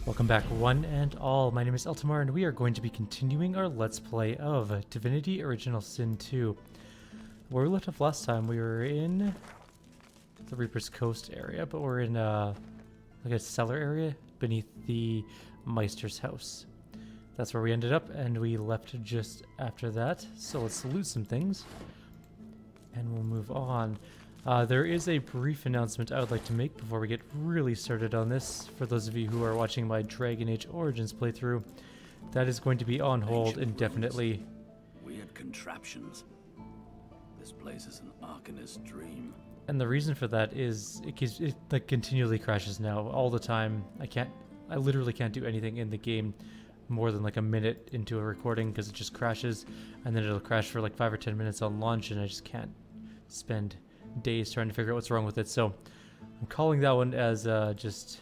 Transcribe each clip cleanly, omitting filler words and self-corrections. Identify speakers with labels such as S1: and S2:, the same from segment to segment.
S1: Welcome back, one and all. My name is Eltimar, and we are going to be continuing our Let's Play of Divinity Original Sin 2. Where we left off last time, we were in the Reaper's Coast area, but we're in like a cellar area beneath the Meister's house. That's where we ended up, and we left just after that. So let's loot some things, and we'll move on. There is a brief announcement I would like to make before we get really started on this. For those of you who are watching my Dragon Age Origins playthrough, that is going to be on hold indefinitely.
S2: Weird contraptions. This place is an Arcanist dream.
S1: And the reason for that is it like continually crashes now, all the time. I literally can't do anything in the game more than like a minute into a recording because it just crashes, and then it'll crash for like 5 or 10 minutes on launch, and I just can't spend days trying to figure out what's wrong with it. So I'm calling that one as just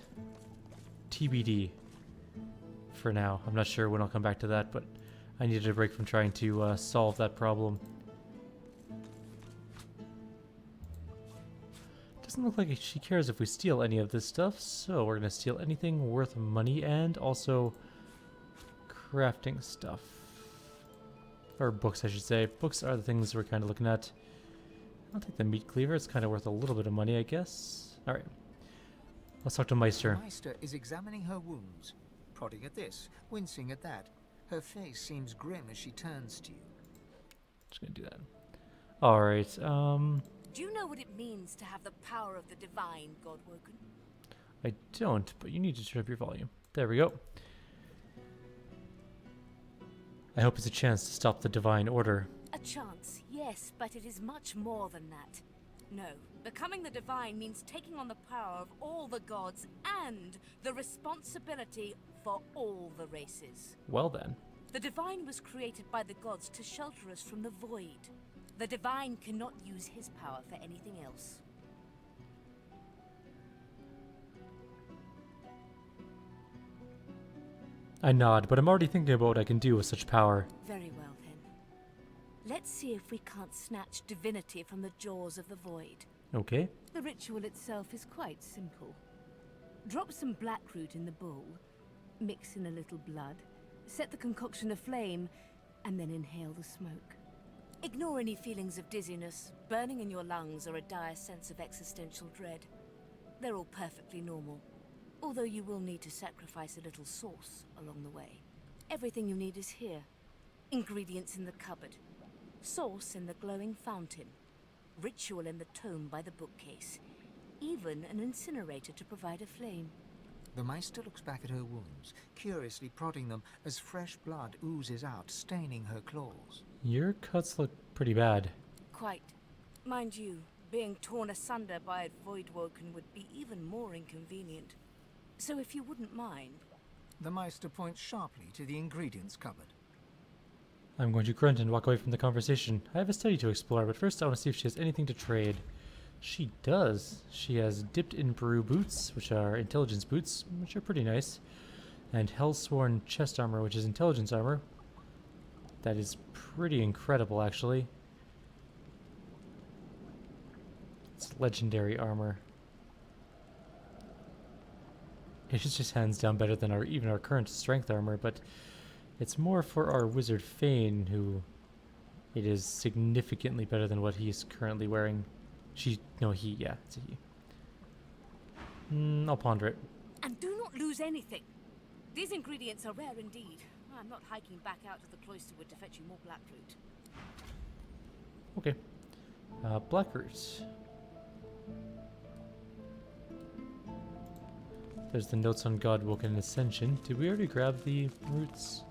S1: TBD for now. I'm not sure when I'll come back to that, but I needed a break from trying to solve that problem. Doesn't look like she cares if we steal any of this stuff, so we're gonna steal anything worth money and also crafting stuff. Or books, I should say. Books are the things we're kind of looking at. I'll take the meat cleaver. It's kind of worth a little bit of money, I guess. Alright. Let's talk to Meister.
S3: The Meister is examining her wounds, prodding at this, wincing at that. Her face seems grim as she turns to you.
S1: Just gonna do that. Alright,
S4: Do you know what it means to have the power of the divine, Godwoken?
S1: I don't, but you need to turn up your volume. There we go. I hope it's a chance to stop the divine order.
S4: A chance, yes, but it is much more than that. No, becoming the divine means taking on the power of all the gods and the responsibility for all the races.
S1: Well then.
S4: The divine was created by the gods to shelter us from the void. The divine cannot use his power for anything else.
S1: I nod, but I'm already thinking about what I can do with such power.
S4: Very well then. Let's see if we can't snatch divinity from the jaws of the void.
S1: Okay.
S4: The ritual itself is quite simple. Drop some blackroot in the bowl, mix in a little blood, set the concoction aflame, and then inhale the smoke. Ignore any feelings of dizziness, burning in your lungs, or a dire sense of existential dread. They're all perfectly normal, although you will need to sacrifice a little sauce along the way. Everything you need is here. Ingredients in the cupboard. Sauce in the glowing fountain. Ritual in the tome by the bookcase. Even an incinerator to provide a flame.
S3: The Meister looks back at her wounds, curiously prodding them as fresh blood oozes out, staining her claws.
S1: Your cuts look pretty bad.
S4: Quite. Mind you, being torn asunder by a Voidwoken would be even more inconvenient. So if you wouldn't mind...
S3: The Meister points sharply to the ingredients cupboard.
S1: I'm going to grunt and walk away from the conversation. I have a study to explore, but first I want to see if she has anything to trade. She does. She has dipped in brew boots, which are intelligence boots, which are pretty nice. And Hellsworn chest armor, which is intelligence armor. That is pretty incredible, actually. It's legendary armor. It's just hands down better than even our current strength armor, but it's more for our wizard Fane, who it is significantly better than what he's currently wearing. It's a he. I'll ponder it.
S4: And do not lose anything. These ingredients are rare indeed. I'm not hiking back out to the cloisterwood to fetch you more blackroot.
S1: Okay. Blackroot. There's the notes on Godwoken Ascension. Did we already grab the roots?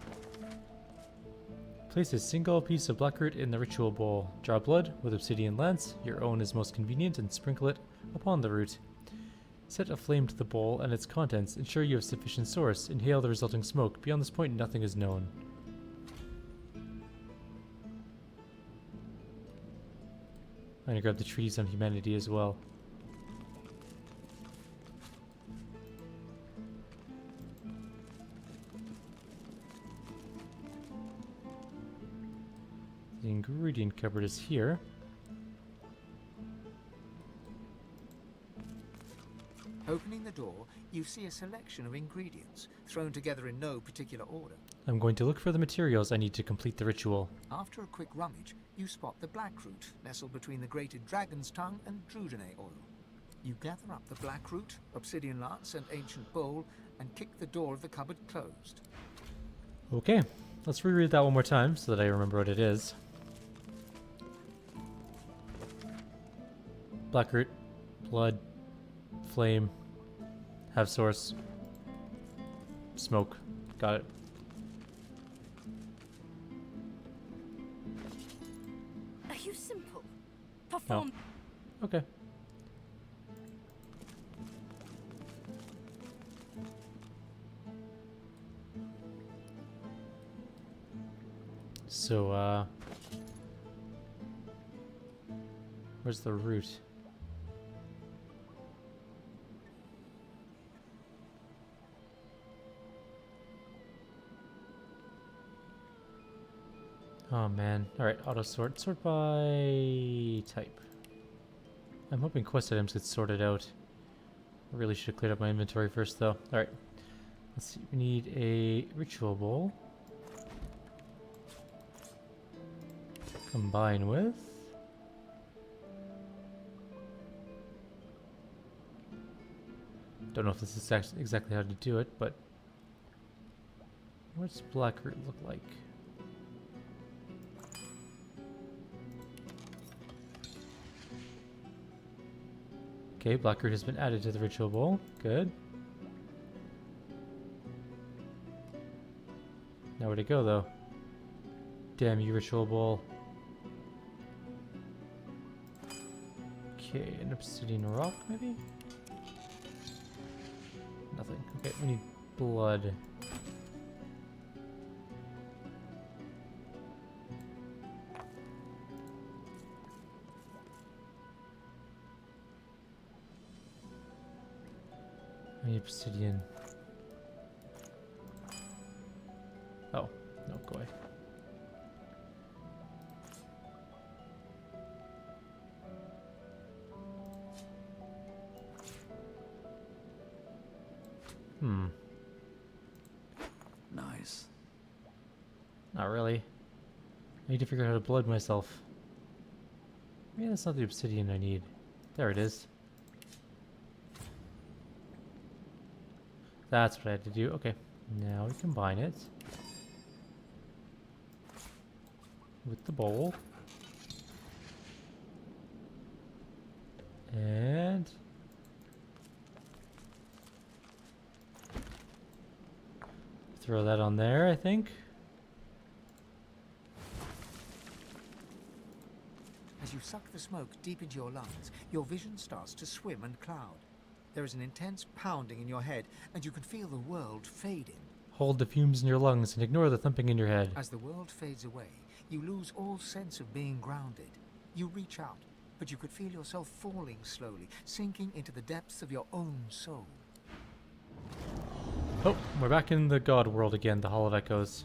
S1: Place a single piece of blackroot in the ritual bowl. Draw blood with obsidian lance. Your own is most convenient, and sprinkle it upon the root. Set a flame to the bowl and its contents. Ensure you have sufficient source. Inhale the resulting smoke. Beyond this point, nothing is known. I'm gonna grab the trees on humanity as well. The ingredient cupboard is here.
S3: Opening the door, you see a selection of ingredients, thrown together in no particular order.
S1: I'm going to look for the materials I need to complete the ritual.
S3: After a quick rummage, you spot the blackroot, nestled between the grated dragon's tongue and drudene oil. You gather up the blackroot, obsidian lance, and ancient bowl, and kick the door of the cupboard closed.
S1: Okay, let's reread that one more time so that I remember what it is. Blackroot, blood, flame, have source, smoke. Got it.
S4: Are you simple? Perform.
S1: Okay. So, where's the root? Oh man. Alright, auto sort. Sort by type. I'm hoping quest items get sorted out. I really should have cleared up my inventory first though. Alright. Let's see. We need a ritual bowl. Combine with. Don't know if this is exactly how to do it, but what's blackroot look like? Okay, blackroot has been added to the ritual bowl. Good. Now where'd it go though? Damn you, ritual bowl. Okay, an obsidian rock maybe? Nothing. Okay, we need blood. I need obsidian. Oh, no, go away.
S2: Nice.
S1: Not really. I need to figure out how to blood myself. Maybe that's not the obsidian I need. There it is. That's what I had to do. Okay. Now we combine it with the bowl. And throw that on there, I think.
S3: As you suck the smoke deep into your lungs, your vision starts to swim and cloud. There is an intense pounding in your head, and you can feel the world fading.
S1: Hold the fumes in your lungs and ignore the thumping in your head.
S3: As the world fades away, you lose all sense of being grounded. You reach out, but you could feel yourself falling slowly, sinking into the depths of your own soul.
S1: Oh, we're back in the god world again, the Hall of Echoes.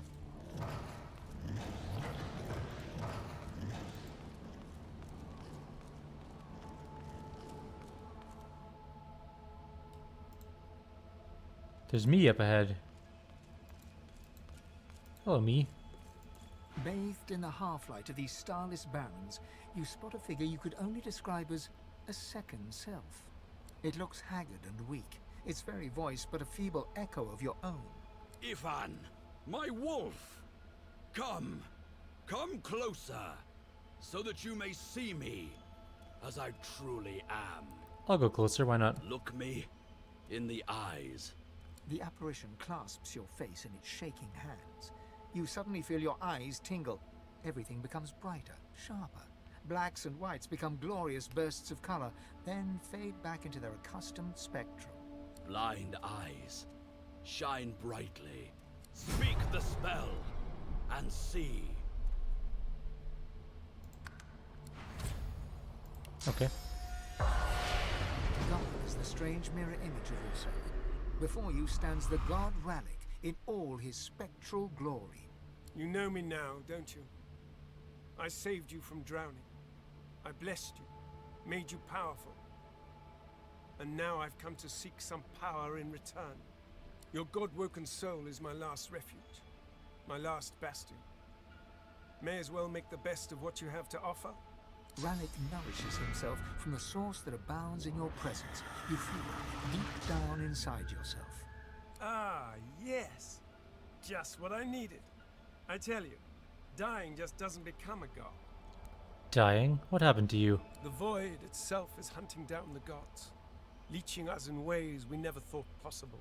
S1: There's me up ahead. Hello, me.
S3: Bathed in the half-light of these starless barrens, you spot a figure you could only describe as a second self. It looks haggard and weak, its very voice but a feeble echo of your own.
S2: Ivan, my wolf! Come closer, so that you may see me as I truly am.
S1: I'll go closer, why not?
S2: Look me in the eyes.
S3: The apparition clasps your face in its shaking hands. You suddenly feel your eyes tingle. Everything becomes brighter, sharper. Blacks and whites become glorious bursts of color, then fade back into their accustomed spectrum.
S2: Blind eyes, shine brightly. Speak the spell, and see.
S1: Okay.
S3: Gone is the strange mirror image of yourself. Before you stands the god Ralik in all his spectral glory.
S5: You know me now, don't you? I saved you from drowning. I blessed you, made you powerful. and now I've come to seek some power in return. Your god-woken soul is my last refuge, my last bastion. May as well make the best of what you have to offer.
S3: Rannick nourishes himself from the source that abounds in your presence. You feel it deep down inside yourself.
S5: Ah, yes. Just what I needed. I tell you, dying just doesn't become a god.
S1: Dying? What happened to you?
S5: The void itself is hunting down the gods, leeching us in ways we never thought possible.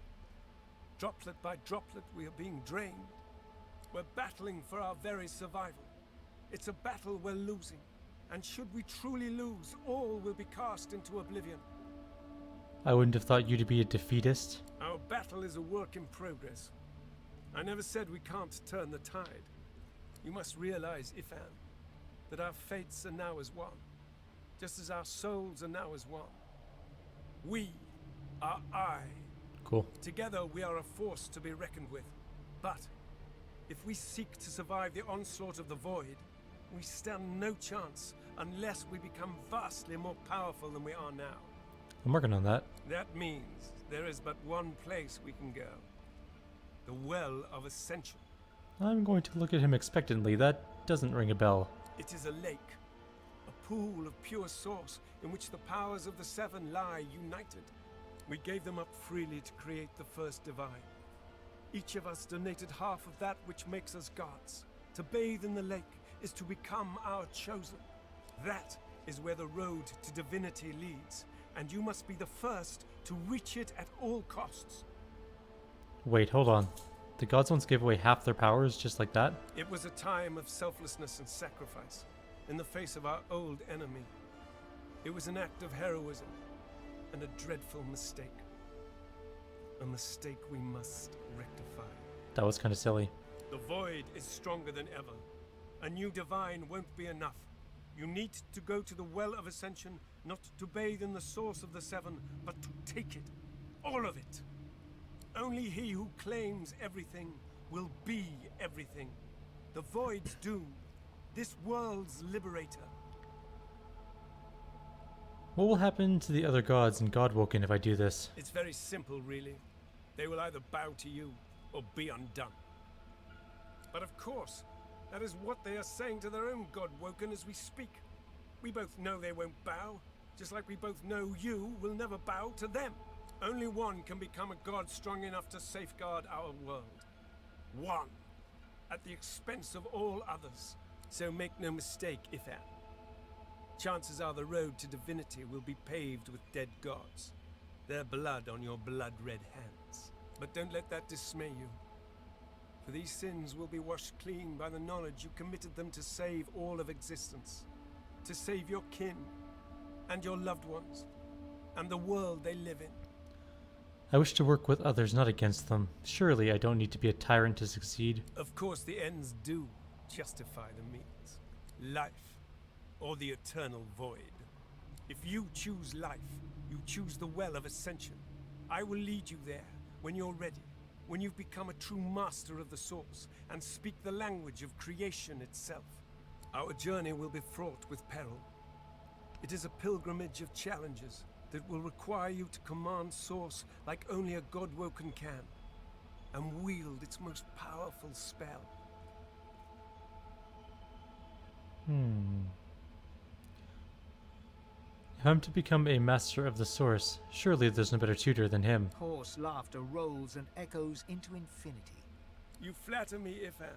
S5: Droplet by droplet, we are being drained. We're battling for our very survival. It's a battle we're losing, and should we truly lose, all will be cast into oblivion.
S1: I wouldn't have thought you to be a defeatist.
S5: Our battle is a work in progress. I never said we can't turn the tide. You must realize, Ifan, that our fates are now as one, just as our souls are now as one. We are I.
S1: Cool.
S5: Together we are a force to be reckoned with. But if we seek to survive the onslaught of the void, we stand no chance unless we become vastly more powerful than we are now.
S1: I'm working on that.
S5: That means there is but one place we can go. The Well of Ascension.
S1: I'm going to look at him expectantly. That doesn't ring a bell.
S5: It is a lake, a pool of pure source in which the powers of the Seven lie united. We gave them up freely to create the first divine. Each of us donated half of that which makes us gods. To bathe in the lake is to become our chosen. That is where the road to divinity leads, and you must be the first to reach it at all costs.
S1: Wait, hold on. The gods once gave away half their powers just like that?
S5: It was a time of selflessness and sacrifice in the face of our old enemy. It was an act of heroism and a dreadful mistake. A mistake we must rectify.
S1: That was kind of silly.
S5: The void is stronger than ever. A new divine won't be enough. You need to go to the Well of Ascension, not to bathe in the source of the Seven, but to take it. All of it. Only he who claims everything will be everything. The void's doom. This world's liberator.
S1: What will happen to the other gods in Godwoken if I do this?
S5: It's very simple, really. They will either bow to you or be undone. But of course, that is what they are saying to their own Godwoken as we speak. We both know they won't bow, just like we both know you will never bow to them. Only one can become a god strong enough to safeguard our world. One. At the expense of all others. So make no mistake, Ifan. Chances are the road to divinity will be paved with dead gods. Their blood on your blood-red hands. But don't let that dismay you. For these sins will be washed clean by the knowledge you committed them to save all of existence. To save your kin, and your loved ones, and the world they live in.
S1: I wish to work with others, not against them. Surely I don't need to be a tyrant to succeed.
S5: Of course the ends do justify the means. Life, or the eternal void. If you choose life, you choose the Well of Ascension. I will lead you there, when you're ready. When you've become a true master of the Source, and speak the language of creation itself. Our journey will be fraught with peril. It is a pilgrimage of challenges that will require you to command Source like only a Godwoken can, and wield its most powerful spell.
S1: If I'm to become a master of the Source, surely there's no better tutor than him.
S3: Hoarse laughter rolls and echoes into infinity.
S5: You flatter me, Ifan.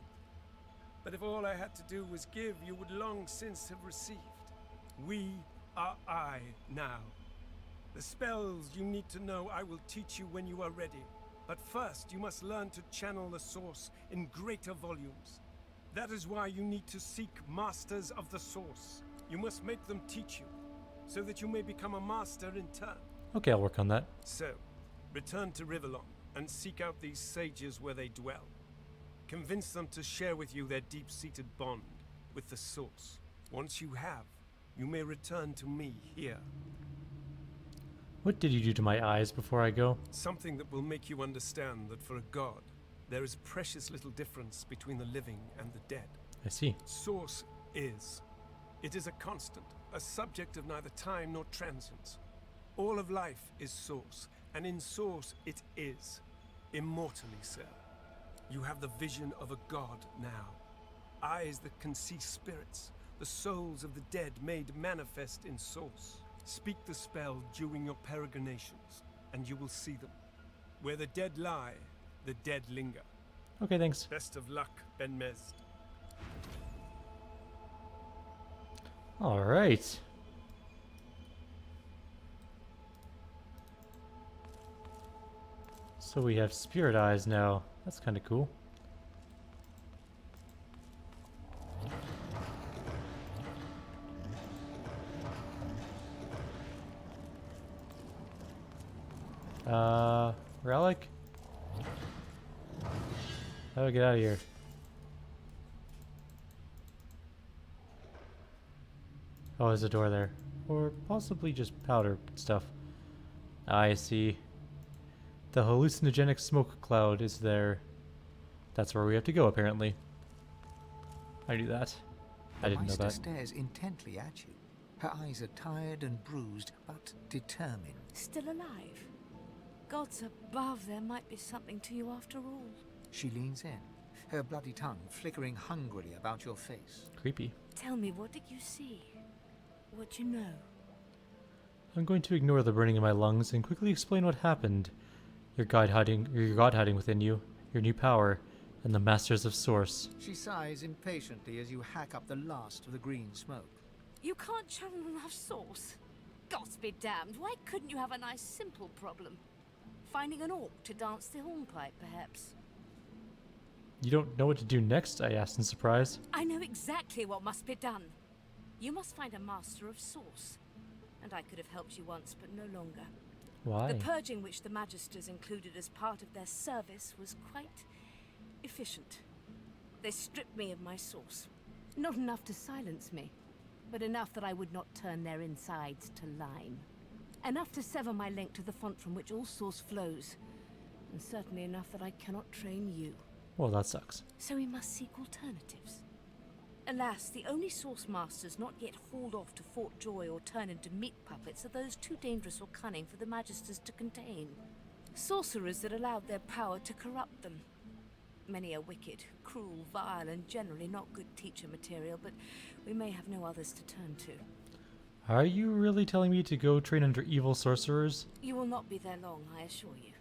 S5: But if all I had to do was give, you would long since have received. We are I now. The spells you need to know I will teach you when you are ready. But first you must learn to channel the Source in greater volumes. That is why you need to seek masters of the Source. You must make them teach you, so that you may become a master in turn.
S1: Okay, I'll work on that.
S5: So, return to Rivellon and seek out these sages where they dwell. Convince them to share with you their deep-seated bond with the Source. Once you have, you may return to me here.
S1: What did you do to my eyes before I go?
S5: Something that will make you understand that for a god, there is precious little difference between the living and the dead.
S1: I see.
S5: Source is. It is a constant, a subject of neither time nor transience. All of life is source, and in source it is. Immortally, sir. You have the vision of a god now. Eyes that can see spirits, the souls of the dead made manifest in source. Speak the spell during your peregrinations, and you will see them. Where the dead lie, the dead linger.
S1: Okay, thanks.
S5: Best of luck, Ben Mezd.
S1: All right. So we have spirit eyes now. That's kind of cool. Relic? How do I get out of here? Oh, there's a door there. Or possibly just powder stuff. I see. The hallucinogenic smoke cloud is there. That's where we have to go, apparently. I knew that. I didn't know
S3: The
S1: that.
S3: Meister stares intently at you. Her eyes are tired and bruised, but determined.
S4: Still alive? Gods above, there might be something to you after all.
S3: She leans in, her bloody tongue flickering hungrily about your face.
S1: Creepy.
S4: Tell me, what did you see? What you know?
S1: I'm going to ignore the burning in my lungs and quickly explain what happened. Your god hiding within you, your new power, and the masters of Source.
S3: She sighs impatiently as you hack up the last of the green smoke.
S4: You can't channel enough source. Gods be damned, why couldn't you have a nice simple problem? Finding an orc to dance the hornpipe, perhaps?
S1: You don't know what to do next? I asked in surprise.
S4: I know exactly what must be done. You must find a master of Source. And I could have helped you once, but no longer.
S1: Why?
S4: The purging which the Magisters included as part of their service was quite efficient. They stripped me of my source. Not enough to silence me, but enough that I would not turn their insides to lime. Enough to sever my link to the font from which all source flows. And certainly enough that I cannot train you.
S1: Well, that sucks.
S4: So we must seek alternatives. Alas, the only source masters not yet hauled off to Fort Joy or turn into meat puppets are those too dangerous or cunning for the Magisters to contain. Sorcerers that allowed their power to corrupt them. Many are wicked, cruel, vile, and generally not good teacher material, but we may have no others to turn to.
S1: Are you really telling me to go train under evil sorcerers?
S4: You will not be there long, I assure you.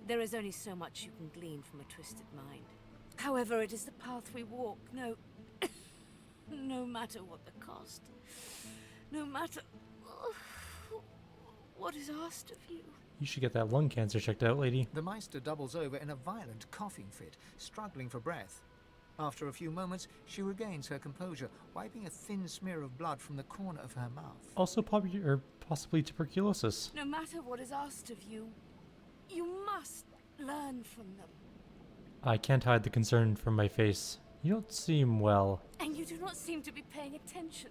S4: There is only so much you can glean from a twisted mind. However, it is the path we walk, no matter what the cost. No matter what is asked of you.
S1: You should get that lung cancer checked out, lady.
S3: The Meister doubles over in a violent coughing fit, struggling for breath. After a few moments, she regains her composure, wiping a thin smear of blood from the corner of her mouth.
S1: Also possibly tuberculosis.
S4: No matter what is asked of you, you must learn from them.
S1: I can't hide the concern from my face. You don't seem well.
S4: And you do not seem to be paying attention.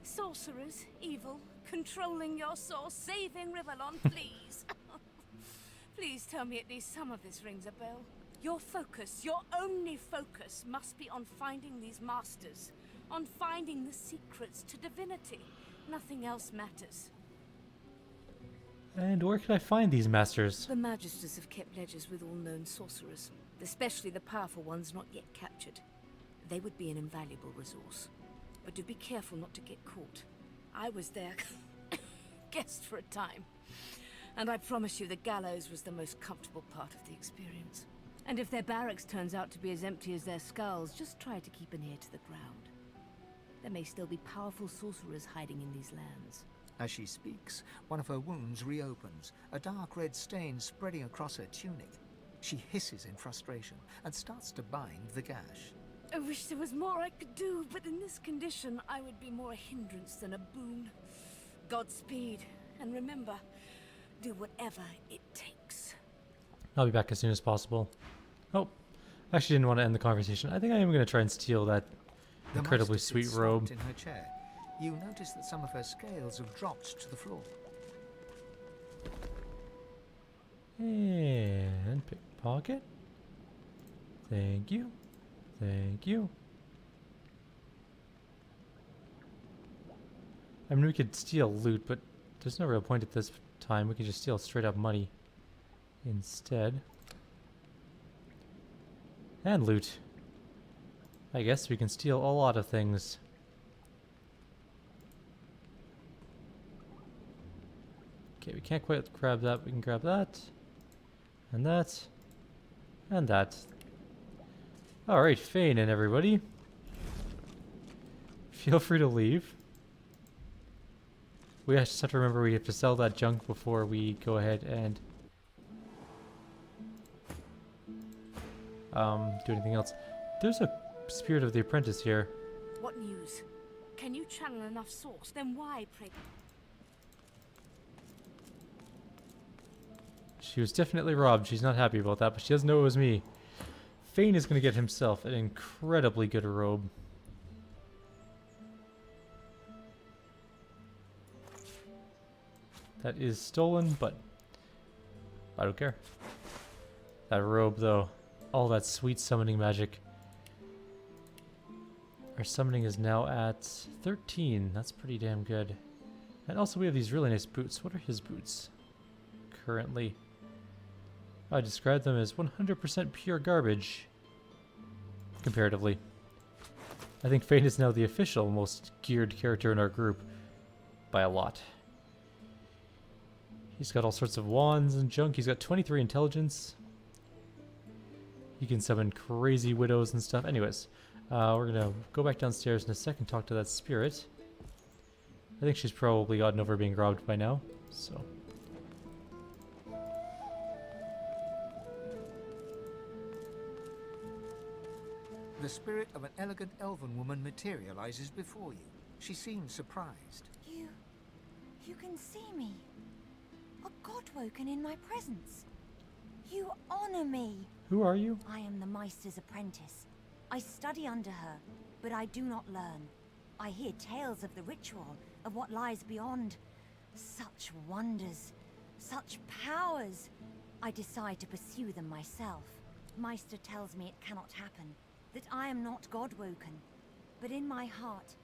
S4: Sorcerers, evil, controlling your source, saving Rivellon, please. Please tell me at least some of this rings a bell. Your focus, your only focus, must be on finding these masters. On finding the secrets to divinity. Nothing else matters.
S1: And where can I find these masters?
S4: The Magisters have kept ledgers with all known sorcerers, especially the powerful ones not yet captured. They would be an invaluable resource. But do be careful not to get caught. I was their guest for a time. And I promise you the gallows was the most comfortable part of the experience. And if their barracks turns out to be as empty as their skulls, just try to keep an ear to the ground. There may still be powerful sorcerers hiding in these lands.
S3: As she speaks, one of her wounds reopens, a dark red stain spreading across her tunic. She hisses in frustration and starts to bind the gash.
S4: I wish there was more I could do, but in this condition, I would be more a hindrance than a boon. Godspeed, and remember, do whatever it takes.
S1: I'll be back as soon as possible. Oh, I actually didn't want to end the conversation. I think I am going to try and steal that
S3: The
S1: incredibly
S3: Meister
S1: sweet
S3: sits
S1: robe.
S3: slumped in her chair. You notice that some of her scales have dropped to the floor.
S1: And pickpocket. Thank you. Thank you. I mean, we could steal loot, but there's no real point at this time. We can just steal straight up money instead. And loot. I guess we can steal a lot of things. Okay, we can't quite grab that. We can grab that. And that. And that. Alright, Fane and everybody. Feel free to leave. We just have to remember we have to sell that junk before we go ahead and do anything else. There's a Spirit of the Apprentice here.
S4: What news? Can you channel enough source? Then why, pray?
S1: She was definitely robbed. She's not happy about that, but she doesn't know it was me. Fane is going to get himself an incredibly good robe. That is stolen, but I don't care. That robe, though. All that sweet summoning magic. Our summoning is now at 13. That's pretty damn good. And also we have these really nice boots. What are his boots currently? I describe them as 100% pure garbage. Comparatively. I think Fane is now the official most geared character in our group. By a lot. He's got all sorts of wands and junk. He's got 23 intelligence. He can summon crazy widows and stuff. Anyways, we're gonna go back downstairs in a second, talk to that spirit. I think she's probably gotten over being robbed by now, so.
S3: The spirit of an elegant elven woman materializes before you. She seems surprised.
S6: You can see me. A god woken in my presence. You honor me.
S1: Who are you?
S6: I am the Meister's apprentice. I study under her, but I do not learn. I hear tales of the ritual, of what lies beyond. Such wonders, such powers. I decide to pursue them myself. Meister tells me it cannot happen, that I am not god-woken. But in my heart,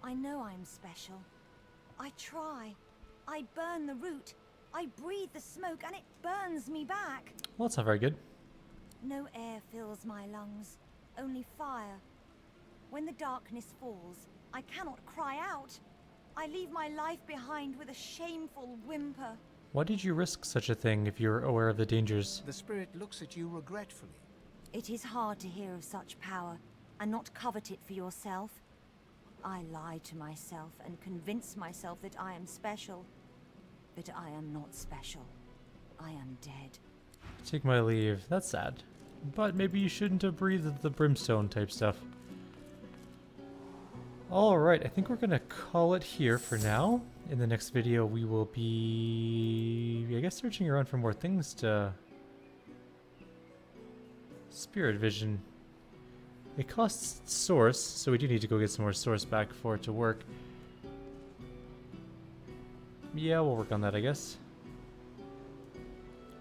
S6: I know I am special. I try. I burn the root. I breathe the smoke and it burns me back.
S1: Well, that's not very good.
S6: No air fills my lungs, only fire. When the darkness falls, I cannot cry out. I leave my life behind with a shameful whimper.
S1: Why did you risk such a thing if you're aware of the dangers?
S3: The spirit looks at you regretfully.
S6: It is hard to hear of such power and not covet it for yourself. I lie to myself and convince myself that I am special. But I am not special. I am dead.
S1: Take my leave. That's sad. But maybe you shouldn't have breathed the brimstone type stuff. Alright, I think we're gonna call it here for now. In the next video we will be, I guess, searching around for more things to... Spirit vision. It costs source, so we do need to go get some more source back for it to work. Yeah, we'll work on that, I guess.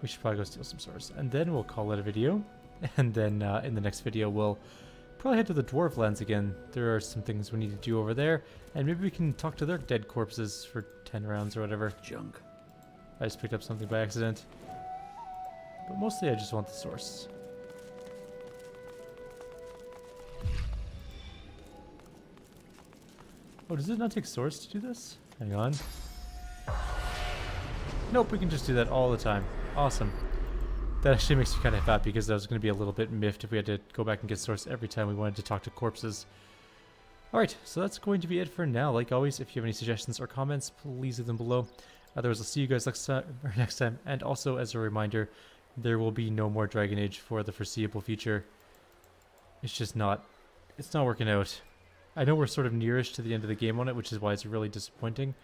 S1: We should probably go steal some source. And then we'll call it a video. And then in the next video, we'll probably head to the Dwarf Lands again. There are some things we need to do over there. And maybe we can talk to their dead corpses for 10 rounds or whatever.
S2: Junk.
S1: I just picked up something by accident. But mostly I just want the source. Oh, does it not take source to do this? Hang on. Nope, we can just do that all the time. Awesome. That actually makes me kind of happy because that was going to be a little bit miffed if we had to go back and get source every time we wanted to talk to corpses. Alright, so that's going to be it for now. Like always, if you have any suggestions or comments, please leave them below. Otherwise, I'll see you guys next time. And also, as a reminder, there will be no more Dragon Age for the foreseeable future. It's just not... It's not working out. I know we're sort of nearish to the end of the game on it, which is why it's really disappointing.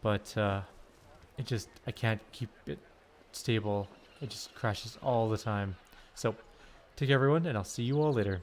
S1: But, it just... I can't keep it stable. It just crashes all the time. So, take care everyone, and I'll see you all later.